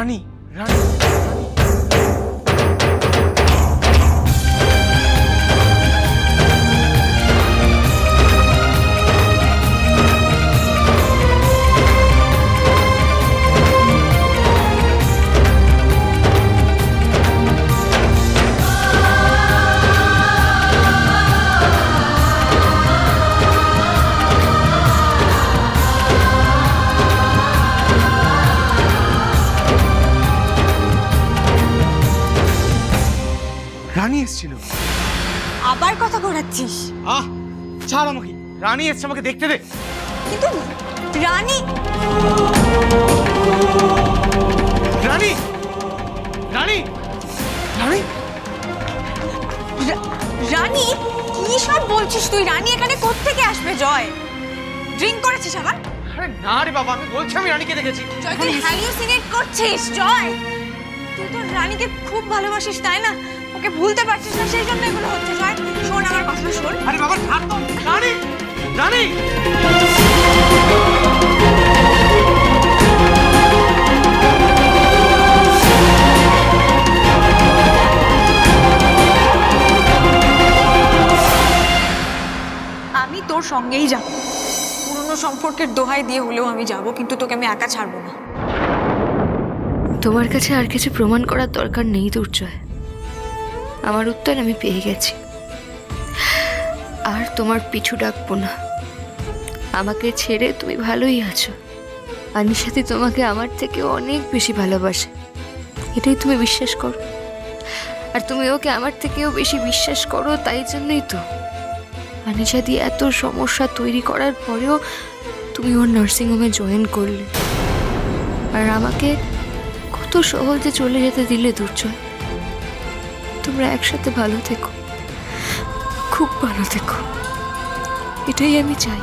রানী রানী রানী এসেছিল। আবার কথা ঘোরাচ্ছিস? ছাড় আমাকে, রানী এসছে, আমাকে দেখতে দে। কিন্তু রানী রানী রানী রানী রানী কি সব বলছিস তুই? রানী এখানে কোত্থেকে আসবে? জয় ড্রিঙ্ক করেছিস আবার? আরে না রে বাবা, আমি বলছি আমি রানীকে দেখেছি। জয় তুই হ্যালুসিনেট করছিস। জয় তুই তো রানীকে খুব ভালোবাসিস তাই না? ওকে ভুলতে পারছিস না, সেই জন্য এগুলো হচ্ছে। জয় শোন আমার কথা শোন। আরে বাবা ছাড় তো। রানী রানী আমি তোর সঙ্গেই যাব। পুরনো সম্পর্কের দোহাই দিয়ে হলেও আমি যাব, কিন্তু তোকে আমি একা ছাড়বো না। তোমার কাছে আর কিছু প্রমাণ করার দরকার নেই দুর্জয়। আমার উত্তর আমি পেয়ে গেছি। আর তোমার পিছু ডাকবো না। আমাকে ছেড়ে তুমি ভালোই আছো। আনিশাদি তোমাকে আমার থেকে অনেক বেশি ভালোবাসে, এটাই তুমি বিশ্বাস করো। আর তুমি ওকে আমার থেকেও বেশি বিশ্বাস করো, তাই জন্যই তো আনিশাদি এত সমস্যা তৈরি করার পরেও তুমি ওর নার্সিংহোমে জয়েন করলে, আর আমাকে কত সহজে চলে যেতে দিলে দুর্জয়। তোমরা একসাথে ভালো থেকো, খুব ভালো থেকো, এটাই আমি চাই।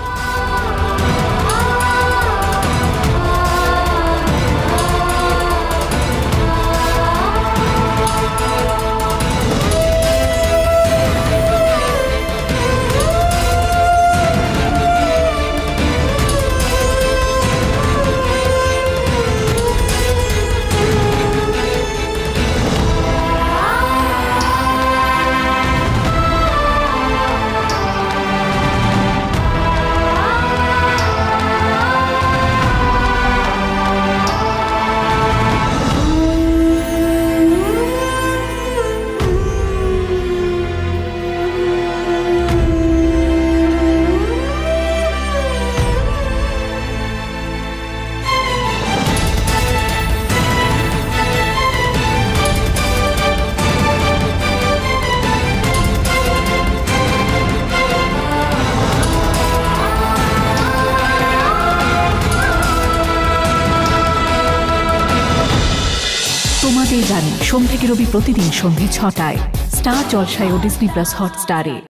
তোমাদের জানি সোম থেকে রবি প্রতিদিন সন্ধ্যে ৬টায় স্টার জলসায় ও ডিজনি প্লাস হটস্টারে।